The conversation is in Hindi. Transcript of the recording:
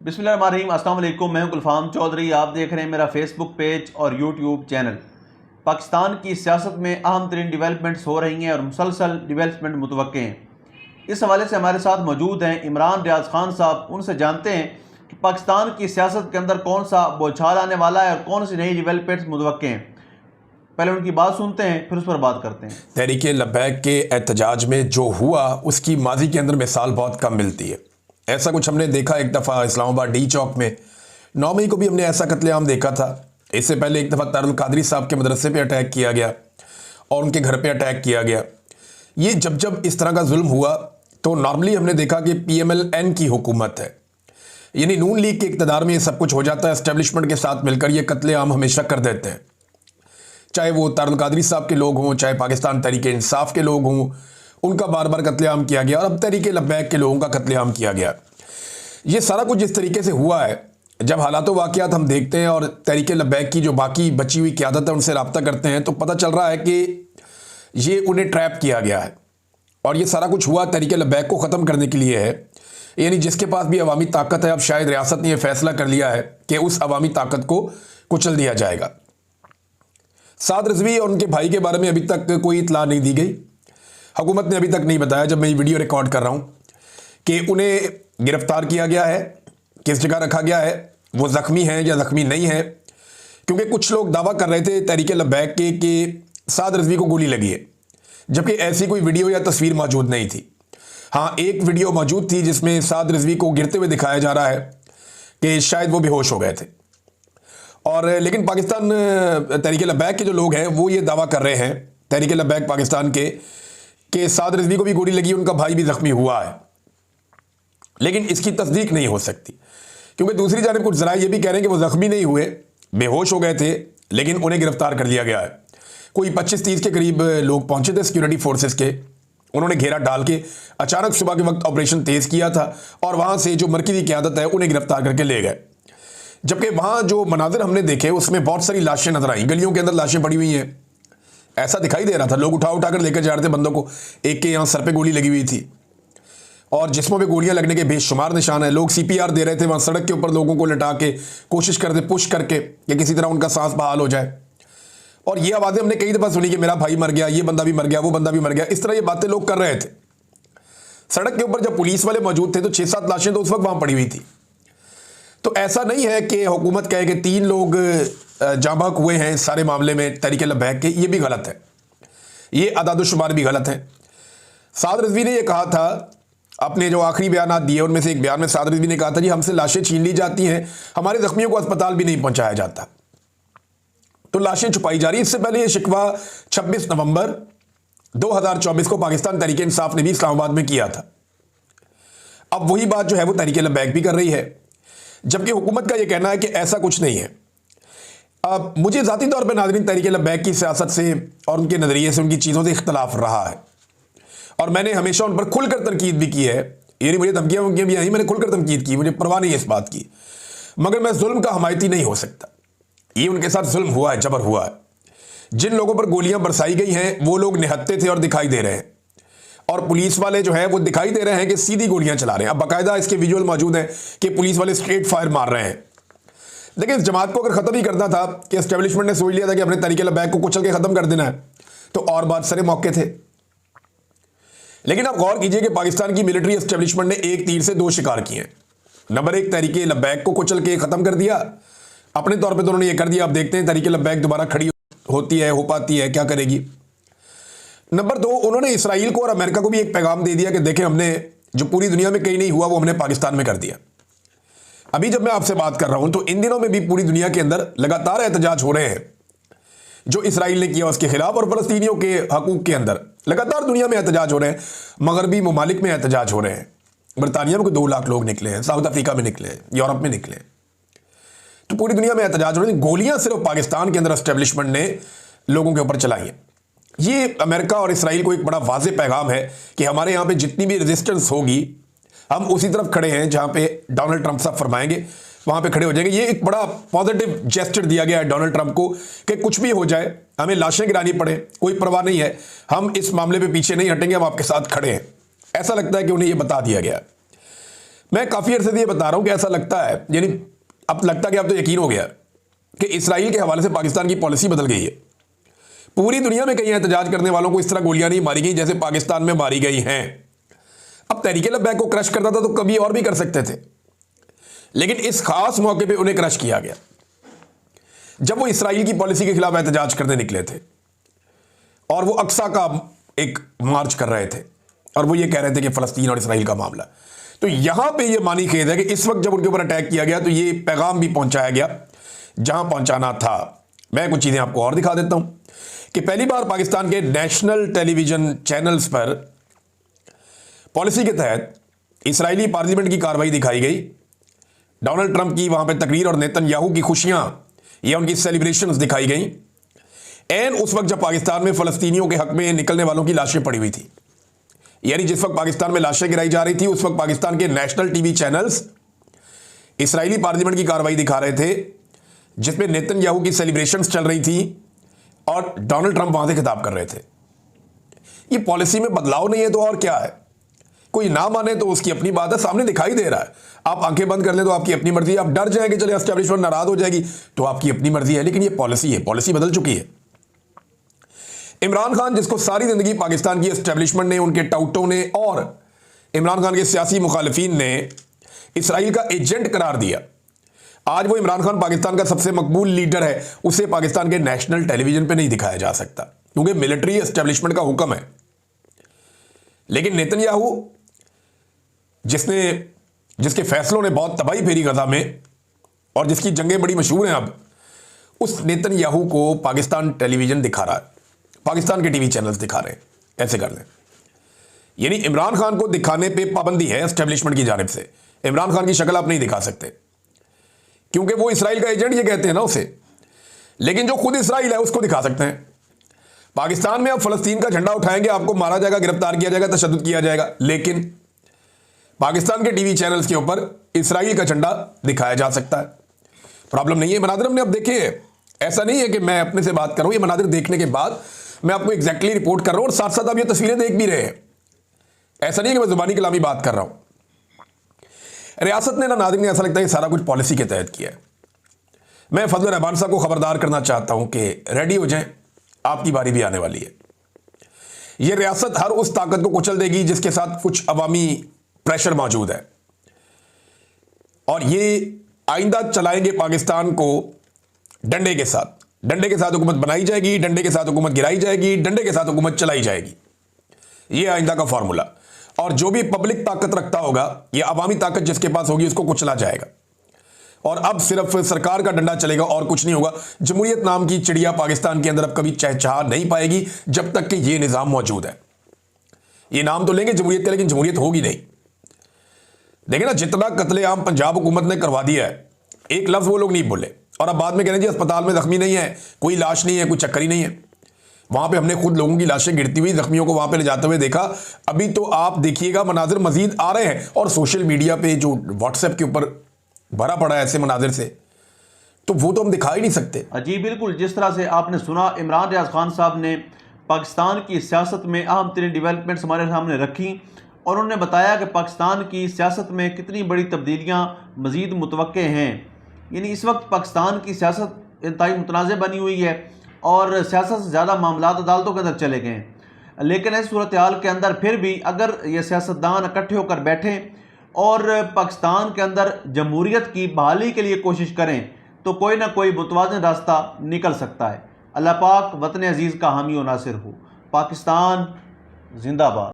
बिस्मिल्लाहिर्रहमानिर्रहीम, अस्सलाम वालेकुम। मैं हूं गुलफाम चौधरी। आप देख रहे हैं मेरा फेसबुक पेज और यूट्यूब चैनल। पाकिस्तान की सियासत में अहम तरीन डिवेलपमेंट्स हो रही हैं और मुसलसल डिवेलपमेंट मुतवक्के हैं। इस हवाले से हमारे साथ मौजूद हैं इमरान रियाज खान साहब। उनसे जानते हैं कि पाकिस्तान की सियासत के अंदर कौन सा बौछार आने वाला है और कौन सी नई डिवेलपमेंट्स मुतवक्के हैं। पहले उनकी बात सुनते हैं, फिर उस पर बात करते हैं। तहरीक लब्बैक के एहतजाज में जो हुआ उसकी माजी के अंदर मिसाल बहुत कम मिलती है। ऐसा कुछ हमने देखा एक दफ़ा इस्लामाबाद डी चौक में 9 मई को भी हमने ऐसा कत्लेआम देखा था। इससे पहले एक दफ़ा तारुल कादरी साहब के मदरसे पे अटैक किया गया और उनके घर पे अटैक किया गया। ये जब जब इस तरह का जुल्म हुआ तो नॉर्मली हमने देखा कि PMLN की हुकूमत है, यानी नून लीग के इक़्तिदार में ये सब कुछ हो जाता है। एस्टेब्लिशमेंट के साथ मिलकर ये कत्लेआम हमेशा कर देते हैं, चाहे वो तारुल कादरी साहब के लोग हों, चाहे पाकिस्तान तहरीक इंसाफ के लोग हों, उनका बार बार कत्लेआम किया गया और अब तहरीक लब्बैक के लोगों का कत्लेआम किया गया। ये सारा कुछ जिस तरीके से हुआ है, जब हालात वाक़यात हम देखते हैं और तहरीक लब्बैक की जो बाकी बची हुई क़यादत है उनसे रब्ता करते हैं तो पता चल रहा है कि ये उन्हें ट्रैप किया गया है और ये सारा कुछ हुआ तहरीक लब्बैक को ख़त्म करने के लिए है। यानी जिसके पास भी अवामी ताकत है, अब शायद रियासत ने यह फ़ैसला कर लिया है कि उस अवामी ताकत को कुचल दिया जाएगा। साद रिजवी और उनके भाई के बारे में अभी तक कोई इतला नहीं दी गई। हुकूमत ने अभी तक नहीं बताया, जब मैं ये वीडियो रिकॉर्ड कर रहा हूँ, कि उन्हें गिरफ्तार किया गया है, किस जगह रखा गया है, वो ज़ख्मी हैं या ज़ख्मी नहीं है। क्योंकि कुछ लोग दावा कर रहे थे तहरीक लब्बैक के कि साद रिजवी को गोली लगी है, जबकि ऐसी कोई वीडियो या तस्वीर मौजूद नहीं थी। हाँ, एक वीडियो मौजूद थी जिसमें साद रिजवी को गिरते हुए दिखाया जा रहा है कि शायद वो बेहोश हो गए थे। और लेकिन पाकिस्तान तहरीक लब्बैक के जो लोग हैं वो ये दावा कर रहे हैं, तहरीक लब्बैक पाकिस्तान के, कि साद रिजवी को भी गोली लगी, उनका भाई भी ज़ख्मी हुआ है। लेकिन इसकी तस्दीक नहीं हो सकती, क्योंकि दूसरी जानिब कुछ ज़राए ये भी कह रहे हैं कि वो ज़ख्मी नहीं हुए, बेहोश हो गए थे, लेकिन उन्हें गिरफ्तार कर लिया गया है। कोई 25-30 के करीब लोग पहुंचे थे सिक्योरिटी फोर्सेस के, उन्होंने घेरा डाल के अचानक सुबह के वक्त ऑपरेशन तेज़ किया था और वहाँ से जो मरकज़ी क़यादत है उन्हें गिरफ्तार करके ले गए। जबकि वहाँ जो मनाजिर हमने देखे उसमें बहुत सारी लाशें नजर आई, गलियों के अंदर लाशें पड़ी हुई हैं। ऐसा दिखाई दे रहा था, लोग उठा उठा कर लेकर जा रहे थे बंदों को। एक के यहाँ सर पे गोली लगी हुई थी और जिस्मों पे गोलियां लगने के बेशुमार निशान है। लोग CPR दे रहे थे वहाँ सड़क के ऊपर, लोगों को लटा के कोशिश करते, पुश करके कि किसी तरह उनका सांस बहाल हो जाए। और ये आवाज़ें हमने कई दफ़ा सुनी कि मेरा भाई मर गया, ये बंदा भी मर गया, वो बंदा भी मर गया। इस तरह ये बातें लोग कर रहे थे। सड़क के ऊपर जब पुलिस वाले मौजूद थे तो 6-7 लाशें तो उस वक्त वहाँ पड़ी हुई थी। तो ऐसा नहीं है कि हुकूमत कहे कि 3 लोग जांबाक हुए हैं इस सारे मामले में तहरीक लब्बैक के, ये भी गलत है, ये अदादुशुमार भी गलत है। साद रिजवी ने यह कहा था, अपने जो आखिरी बयान दिए उनमें से एक बयान में साद रिजवी ने कहा था, जी हमसे लाशें छीन ली जाती हैं, हमारे जख्मियों को अस्पताल भी नहीं पहुंचाया जाता, तो लाशें छुपाई जा रही। इससे पहले यह शिकवा 26 नवंबर 2024 को पाकिस्तान तहरीक इंसाफ ने भी इस्लामाबाद में किया था। अब वही बात जो है वो तहरीक लब्बैक भी कर रही है, जबकि हुकूमत का यह कहना है कि ऐसा कुछ नहीं है। अब मुझे ज़ाती तौर पर नाज़रीन तहरीक लब्बैक की सियासत से और उनके नज़रिए से, उनकी चीज़ों से इख्तलाफ रहा है और मैंने हमेशा उन पर खुलकर तनकीद भी की है। यानी मुझे धमकियाँ वमकियाँ भी आई, मैंने खुलकर तनकीद की, मुझे परवाह नहीं है इस बात की, मगर मैं जुल्म का हमायती नहीं हो सकता। ये उनके साथ जुल्म हुआ है, जबर हुआ है। जिन लोगों पर गोलियां बरसाई गई हैं वो लोग निहत्ते थे और दिखाई दे रहे हैं, और पुलिस वाले जो है वो दिखाई दे रहे हैं कि सीधी गोलियां चला रहे हैं। अब बाकायदा इसके विजुअल मौजूद हैं कि पुलिस वाले स्ट्रेट फायर मार रहे हैं। लेकिन इस जमात को अगर ख़त्म ही करना था, कि एस्टेब्लिशमेंट ने सोच लिया था कि अपने तहरीक लब्बैक को कुचल के ख़त्म कर देना है, तो और बात सरे मौके थे। लेकिन आप गौर कीजिए कि पाकिस्तान की मिलिट्री एस्टेब्लिशमेंट ने एक तीर से 2 शिकार किए हैं। नंबर 1, तहरीक लब्बैक को कुचल के ख़त्म कर दिया, अपने तौर पे तो उन्होंने ये कर दिया। अब देखते हैं तहरीक लब्बैक दोबारा खड़ी होती है, हो पाती है, क्या करेगी। नंबर 2, उन्होंने इसराइल को और अमेरिका को भी एक पैगाम दे दिया कि देखें, हमने जो पूरी दुनिया में कहीं नहीं हुआ वो हमने पाकिस्तान में कर दिया। अभी जब मैं आपसे बात कर रहा हूं तो इन दिनों में भी पूरी दुनिया के अंदर लगातार एहतजाज हो रहे हैं जो इसराइल ने किया उसके खिलाफ, और फ़लस्तीनियों के हकूक़ के अंदर लगातार दुनिया में एहतजाज हो रहे हैं। मगरबी ममालिक में एहतजाज हो रहे हैं। बरतानिया में 2 लाख लोग निकले हैं, साउथ अफ्रीका में निकले हैं, यूरोप में निकले हैं, तो पूरी दुनिया में एहतजाज हो रहे हैं। गोलियां सिर्फ पाकिस्तान के अंदर एस्टेब्लिशमेंट ने लोगों के ऊपर चलाई हैं। ये अमेरिका और इसराइल को एक बड़ा वाज़ेह पैगाम है कि हमारे यहाँ पे जितनी भी रेजिस्टेंस होगी हम उसी तरफ खड़े हैं, जहाँ पे डोनाल्ड ट्रंप साहब फरमाएंगे वहाँ पे खड़े हो जाएंगे। ये एक बड़ा पॉजिटिव जेस्चर दिया गया है डोनाल्ड ट्रंप को कि कुछ भी हो जाए, हमें लाशें गिरानी पड़े, कोई परवाह नहीं है, हम इस मामले पे पीछे नहीं हटेंगे, हम आपके साथ खड़े हैं। ऐसा लगता है कि उन्हें ये बता दिया गया। मैं काफ़ी अर्से से ये बता रहा हूं कि ऐसा लगता है, यानी अब लगता कि अब तो यकीन हो गया कि इसराइल के हवाले से पाकिस्तान की पॉलिसी बदल गई है। पूरी दुनिया में कहीं एहतजाज करने वालों को इस तरह गोलियां नहीं मारी गई जैसे पाकिस्तान में मारी गई हैं। अब तहरीक लब्बैक को क्रश करना था तो कभी और भी कर सकते थे, लेकिन इस खास मौके पे उन्हें क्रश किया गया जब वो इसराइल की पॉलिसी के खिलाफ एहतजाज करने निकले थे और वो अक्सा का एक मार्च कर रहे थे और वो ये कह रहे थे कि फ़लस्तीन और इसराइल का मामला। तो यहां पे ये मानी खेद है कि इस वक्त जब उनके ऊपर अटैक किया गया तो ये पैगाम भी पहुंचाया गया जहां पहुंचाना था। मैं कुछ चीज़ें आपको और दिखा देता हूं कि पहली बार पाकिस्तान के नेशनल टेलीविजन चैनल्स पर पॉलिसी के तहत इसराइली पार्लियामेंट की कार्रवाई दिखाई गई, डोनाल्ड ट्रंप की वहां पे तकरीर और नेतन्याहू की खुशियां या उनकी सेलिब्रेशंस दिखाई गई। एन उस वक्त जब पाकिस्तान में फ़लस्तीनियों के हक में निकलने वालों की लाशें पड़ी हुई थी, यानी जिस वक्त पाकिस्तान में लाशें गिराई जा रही थी उस वक्त पाकिस्तान के national TV channels Israeli parliament की कार्रवाई दिखा रहे थे जिसमें नेतन्याहू की सेलिब्रेशंस चल रही थी और डोनाल्ड ट्रंप वहां से खिताब कर रहे थे। ये पॉलिसी में बदलाव नहीं है तो और क्या है? कोई ना माने तो उसकी अपनी बात है, सामने दिखाई दे रहा है। आप आंखें बंद कर ले तो आपकी अपनी मर्जी है, आप डर जाएंगे चले एस्टेब्लिशमेंट नाराज हो जाएगी तो आपकी अपनी मर्जी है, लेकिन ये पॉलिसी है, पॉलिसी बदल चुकी है। इमरान खान जिसको सारी जिंदगी पाकिस्तान की एस्टेब्लिशमेंट ने, उनके टाउटों ने और इमरान खान के सियासी मुखालिफिन ने इसराइल का एजेंट करार दिया, आज वो इमरान खान पाकिस्तान का सबसे मकबूल लीडर है, उसे पाकिस्तान के नेशनल टेलीविजन पे नहीं दिखाया जा सकता क्योंकि मिलिट्री एस्टेब्लिशमेंट का हुक्म है। लेकिन नेतन्याहू जिसके फैसलों ने बहुत तबाही फेरी गजा में और जिसकी जंगें बड़ी मशहूर हैं, अब उस नेतन्याहू को पाकिस्तान टेलीविजन दिखा रहा है, पाकिस्तान के टीवी चैनल्स दिखा रहे हैं। ऐसे कर लें, यानी इमरान खान को दिखाने पे पाबंदी है एस्टेब्लिशमेंट की जानिब से। इमरान खान की शक्ल आप नहीं दिखा सकते क्योंकि वो इसराइल का एजेंट ये कहते हैं ना उसे, लेकिन जो खुद इसराइल है उसको दिखा सकते हैं। पाकिस्तान में आप फ़लस्तीन का झंडा उठाएंगे, आपको मारा जाएगा, गिरफ्तार किया जाएगा, तशद्दुद किया जाएगा, लेकिन पाकिस्तान के टीवी चैनल्स के ऊपर इसराइल का झंडा दिखाया जा सकता है। प्रॉब्लम नहीं है। मनादिर हमने अब देखे हैं, ऐसा नहीं है कि मैं अपने से बात कर रहा हूं, ये मनादिर देखने के बाद मैं आपको एग्जैक्टली रिपोर्ट कर रहा हूं और साथ साथ आप ये तस्वीरें देख भी रहे हैं। ऐसा नहीं है कि मैं जुबानी कलामी बात कर रहा हूं। रियासत ने ना, नाज़रीन, ऐसा लगता है कि सारा कुछ पॉलिसी के तहत किया है। मैं फजल रहमान साहब को खबरदार करना चाहता हूं कि रेडी हो जाएं, आपकी बारी भी आने वाली है। यह रियासत हर उस ताकत को कुचल देगी जिसके साथ कुछ अवामी प्रेशर मौजूद है और ये आइंदा चलाएंगे पाकिस्तान को डंडे के साथ। डंडे के साथ हुकूमत बनाई जाएगी, डंडे के साथ हुकूमत गिराई जाएगी, डंडे के साथ हुकूमत चलाई जाएगी। ये आइंदा का फॉर्मूला। और जो भी पब्लिक ताकत रखता होगा या अवामी ताकत जिसके पास होगी उसको कुचला जाएगा और अब सिर्फ सरकार का डंडा चलेगा और कुछ नहीं होगा। जमहूरियत नाम की चिड़िया पाकिस्तान के अंदर अब कभी चहचहा नहीं पाएगी जब तक कि ये निज़ाम मौजूद है। ये नाम तो लेंगे जमहूरियत का, लेकिन जमहूरियत होगी नहीं। देखिए ना, जितना कत्लेआम पंजाब हुकूमत ने करवा दिया है, एक लफ्ज़ वो लोग नहीं बोले और अब बाद में कह रहे हैं जी अस्पताल में जख्मी नहीं है, कोई लाश नहीं है, कोई चक्कर ही नहीं है। वहां पे हमने खुद लोगों की लाशें गिरती हुई, जख्मियों को वहां पे ले जाते हुए देखा। अभी तो आप देखिएगा मनाजिर मजीद आ रहे हैं और सोशल मीडिया पे जो व्हाट्सएप के ऊपर भरा पड़ा है ऐसे मनाजिर से, तो वो तो हम दिखा ही नहीं सकते। जी बिल्कुल, जिस तरह से आपने सुना, इमरान रियाज खान साहब ने पाकिस्तान की सियासत में अहम तरीन डेवलपमेंट्स हमारे सामने रखी और उन्होंने बताया कि पाकिस्तान की सियासत में कितनी बड़ी तब्दीलियाँ मज़ीद मुतवक्के हैं। यानी इस वक्त पाकिस्तान की सियासत इंतहाई मुतनाज़ बनी हुई है और सियासत से ज़्यादा मामलात अदालतों के अंदर चले गए हैं। लेकिन इस सूरत हाल के अंदर फिर भी अगर ये सियासतदान इकट्ठे होकर बैठें और पाकिस्तान के अंदर जमहूरियत की बहाली के लिए कोशिश करें तो कोई ना कोई मुतवाज़िन रास्ता निकल सकता है। अल्लाह पाक वतन अजीज़ का हामी और नासिर हो। पाकिस्तान जिंदाबाद।